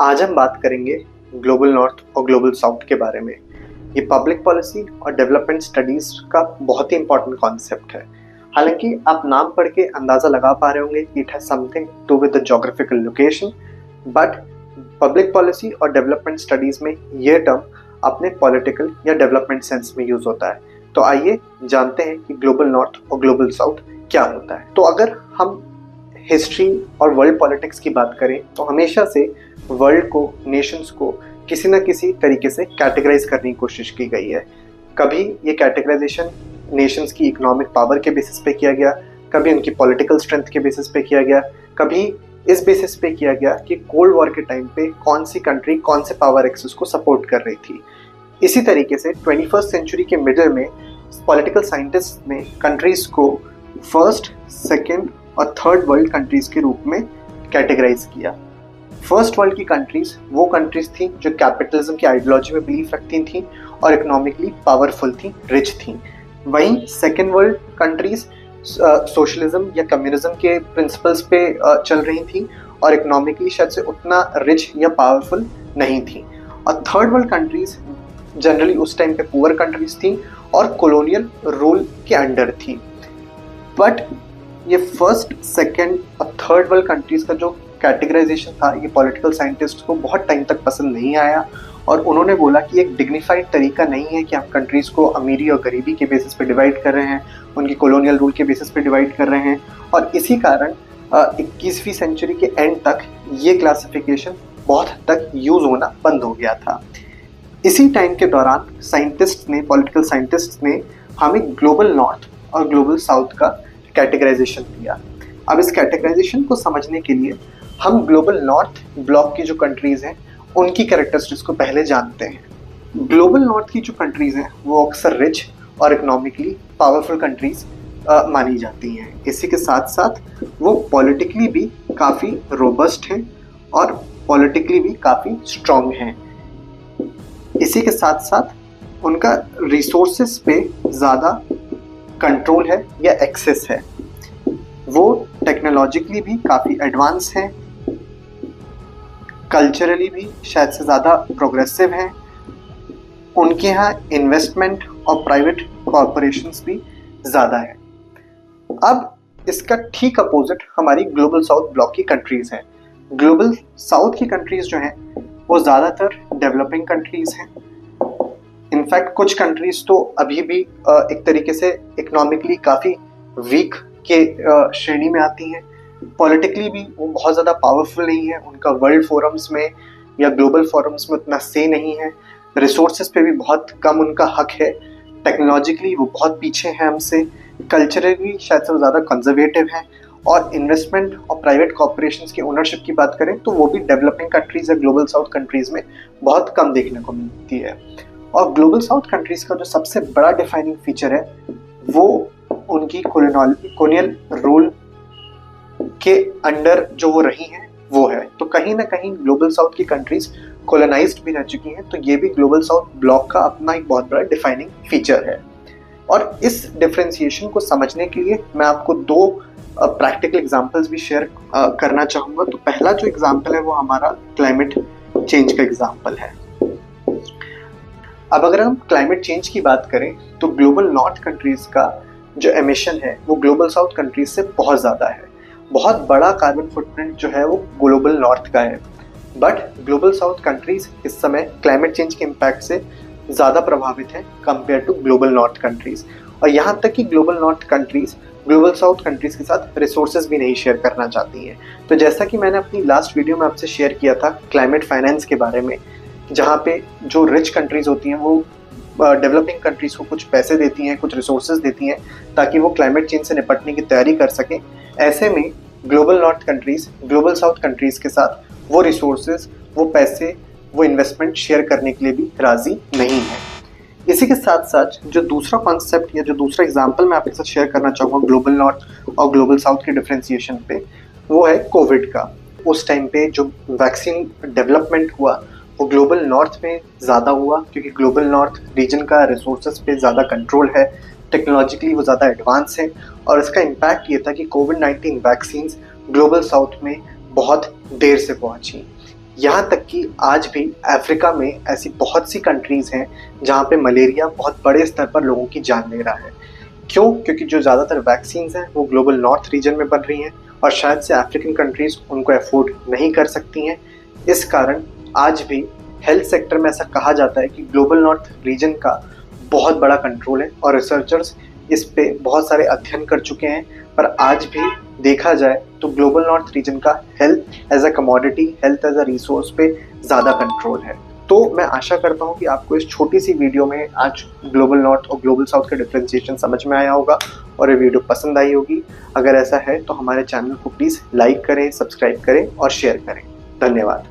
आज हम बात करेंगे ग्लोबल नॉर्थ और ग्लोबल साउथ के बारे में। ये पब्लिक पॉलिसी और डेवलपमेंट स्टडीज का बहुत ही इंपॉर्टेंट कॉन्सेप्ट है। हालांकि आप नाम पढ़ के अंदाजा लगा पा रहे होंगे कि it has something to with the geographical location, but public policy और डेवलपमेंट स्टडीज में यह टर्म अपने पॉलिटिकल या डेवलपमेंट सेंस में यूज होता है। तो आइए जानते हैं कि ग्लोबल नॉर्थ और ग्लोबल साउथ क्या होता है। तो अगर हम हिस्ट्री और वर्ल्ड पॉलिटिक्स की बात करें तो हमेशा से वर्ल्ड को, नेशंस को किसी न किसी तरीके से कैटेगराइज करने की कोशिश की गई है। कभी ये कैटेगराइजेशन नेशंस की इकोनॉमिक पावर के बेसिस पे किया गया, कभी उनकी पॉलिटिकल स्ट्रेंथ के बेसिस पे किया गया, कभी इस बेसिस पे किया गया कि कोल्ड वॉर के टाइम पे कौन सी कंट्री कौन से पावर एक्सेस को सपोर्ट कर रही थी। इसी तरीके से 21st सेंचुरी के मिडिल में पॉलिटिकल साइंटिस्ट ने कंट्रीज को फर्स्ट, सेकेंड और थर्ड वर्ल्ड कंट्रीज के रूप में कैटेगराइज किया। फर्स्ट वर्ल्ड की कंट्रीज वो कंट्रीज थी जो कैपिटलिज्म की आइडियोलॉजी में बिलीव रखती थी और इकोनॉमिकली पावरफुल थी, रिच थी। वहीं सेकेंड वर्ल्ड कंट्रीज सोशलिज्म या कम्युनिज्म के प्रिंसिपल्स पे चल रही थी और इकोनॉमिकली शायद से उतना रिच या पावरफुल नहीं थी। और थर्ड वर्ल्ड कंट्रीज जनरली उस टाइम पे पुअर कंट्रीज थी और कॉलोनियल रूल के अंडर थी। बट ये फर्स्ट, सेकेंड और थर्ड वर्ल्ड कंट्रीज का जो कैटेगराइजेशन था ये पॉलिटिकल साइंटिस्ट को बहुत टाइम तक पसंद नहीं आया और उन्होंने बोला कि एक डिग्निफाइड तरीका नहीं है कि हम कंट्रीज को अमीरी और गरीबी के बेसिस पे डिवाइड कर रहे हैं, उनकी कॉलोनियल रूल के बेसिस पे डिवाइड कर रहे हैं। और इसी कारण 21वीं सेंचुरी के एंड तक ये क्लासिफिकेशन बहुत हद तक यूज होना बंद हो गया था। इसी टाइम के दौरान पॉलिटिकल साइंटिस्ट ने हमें ग्लोबल नॉर्थ और ग्लोबल साउथ का कैटेगराइजेशन दिया। अब इस कैटेगराइजेशन को समझने के लिए हम ग्लोबल नॉर्थ ब्लॉक की जो कंट्रीज हैं उनकी कैरेक्टरिस्टिक्स को पहले जानते हैं। ग्लोबल नॉर्थ की जो कंट्रीज हैं वो अक्सर रिच और इकोनॉमिकली पावरफुल कंट्रीज मानी जाती हैं। इसी के साथ साथ वो पॉलिटिकली भी काफ़ी रोबस्ट हैं और पॉलिटिकली भी काफ़ी स्ट्रॉन्ग हैं। इसी के साथ साथ उनका रिसोर्सेस पे ज़्यादा कंट्रोल है या एक्सेस है। वो टेक्नोलॉजिकली भी काफ़ी एडवांस हैं, कल्चरली भी शायद से ज़्यादा प्रोग्रेसिव हैं। उनके यहाँ इन्वेस्टमेंट और प्राइवेट कॉरपोरेशंस भी ज़्यादा है। अब इसका ठीक अपोजिट हमारी ग्लोबल साउथ ब्लॉक की कंट्रीज़ हैं। ग्लोबल साउथ की कंट्रीज़ जो हैं वो ज़्यादातर डेवलपिंग कंट्रीज़ हैं। इनफैक्ट कुछ कंट्रीज़ तो अभी भी एक तरीके से इकोनॉमिकली काफ़ी वीक के श्रेणी में आती हैं। पॉलिटिकली भी वो बहुत ज़्यादा पावरफुल नहीं है, उनका वर्ल्ड फोरम्स में या ग्लोबल फोरम्स में उतना से नहीं है। रिसोर्सेज पे भी बहुत कम उनका हक है। टेक्नोलॉजिकली वो बहुत पीछे हैं हमसे। कल्चरली शायद से वो ज़्यादा कंजर्वेटिव हैं। और इन्वेस्टमेंट और प्राइवेट कॉर्पोरेशंस की ओनरशिप की बात करें तो वो भी डेवलपिंग कंट्रीज़ या ग्लोबल साउथ कंट्रीज़ में बहुत कम देखने को मिलती है। और ग्लोबल साउथ कंट्रीज़ का जो सबसे बड़ा डिफाइनिंग फीचर है वो उनकी कॉलोनियल रूल के अंडर जो वो रही हैं वो है। तो कहीं ना कहीं ग्लोबल साउथ की कंट्रीज कॉलोनाइज्ड भी रह चुकी हैं, तो ये भी ग्लोबल साउथ ब्लॉक का अपना एक बहुत बड़ा डिफाइनिंग फीचर है। और इस डिफरेंशिएशन को समझने के लिए मैं आपको दो प्रैक्टिकल एग्जांपल्स भी शेयर करना चाहूँगा। तो पहला जो एग्जांपल है वो हमारा क्लाइमेट चेंज का एग्जांपल है। अब अगर हम क्लाइमेट चेंज की बात करें तो ग्लोबल नॉर्थ कंट्रीज का जो एमिशन है वो ग्लोबल साउथ कंट्रीज से बहुत ज़्यादा है। बहुत बड़ा कार्बन फुटप्रिंट जो है वो ग्लोबल नॉर्थ का है। बट ग्लोबल साउथ कंट्रीज इस समय क्लाइमेट चेंज के इम्पैक्ट से ज़्यादा प्रभावित हैं compare to global north countries. और यहाँ तक कि global north countries global south countries के साथ रिसोर्सेज भी नहीं शेयर करना चाहती हैं। तो जैसा कि मैंने अपनी लास्ट वीडियो में आपसे शेयर किया था क्लाइमेट फाइनेंस के बारे में, जहाँ पे जो रिच कंट्रीज होती हैं वो डेवलपिंग कंट्रीज को कुछ पैसे देती हैं, कुछ रिसोर्सेज देती हैं ताकि वो क्लाइमेट चेंज से निपटने की तैयारी कर सकें। ऐसे में global north countries global south countries के साथ वो रिसोर्सेज, वो पैसे, वो इन्वेस्टमेंट शेयर करने के लिए भी राजी नहीं है। इसी के साथ साथ जो दूसरा कॉन्सेप्ट या जो दूसरा एग्जांपल मैं आपके साथ शेयर करना चाहूँगा ग्लोबल नॉर्थ और ग्लोबल साउथ के डिफरेंशिएशन पे, वो है कोविड का। उस टाइम पे जो वैक्सीन डेवलपमेंट हुआ वो ग्लोबल नॉर्थ में ज़्यादा हुआ क्योंकि ग्लोबल नॉर्थ रीजन का रिसोर्सेज पे ज़्यादा कंट्रोल है, टेक्नोलॉजिकली वो ज़्यादा एडवांस है। और इसका इम्पैक्ट ये था कि कोविड-19 वैक्सीन्स ग्लोबल साउथ में बहुत देर से पहुंची। यहाँ तक कि आज भी अफ्रीका में ऐसी बहुत सी कंट्रीज़ हैं जहाँ पे मलेरिया बहुत बड़े स्तर पर लोगों की जान ले रहा है। क्यों? क्योंकि जो ज़्यादातर वैक्सीन्स हैं वो ग्लोबल नॉर्थ रीजन में बन रही हैं और शायद से अफ्रीकन कंट्रीज़ उनको अफोर्ड नहीं कर सकती हैं। इस कारण आज भी हेल्थ सेक्टर में ऐसा कहा जाता है कि ग्लोबल नॉर्थ रीजन का बहुत बड़ा कंट्रोल है और रिसर्चर्स इस पे बहुत सारे अध्ययन कर चुके हैं। पर आज भी देखा जाए तो ग्लोबल नॉर्थ रीजन का health as a commodity, health as a resource पे ज़्यादा कंट्रोल है। तो मैं आशा करता हूँ कि आपको इस छोटी सी वीडियो में आज ग्लोबल नॉर्थ और ग्लोबल साउथ का डिफरेंशिएशन समझ में आया होगा और ये वीडियो पसंद आई होगी। अगर ऐसा है तो हमारे चैनल को प्लीज़ लाइक करें, सब्सक्राइब करें और शेयर करें। धन्यवाद।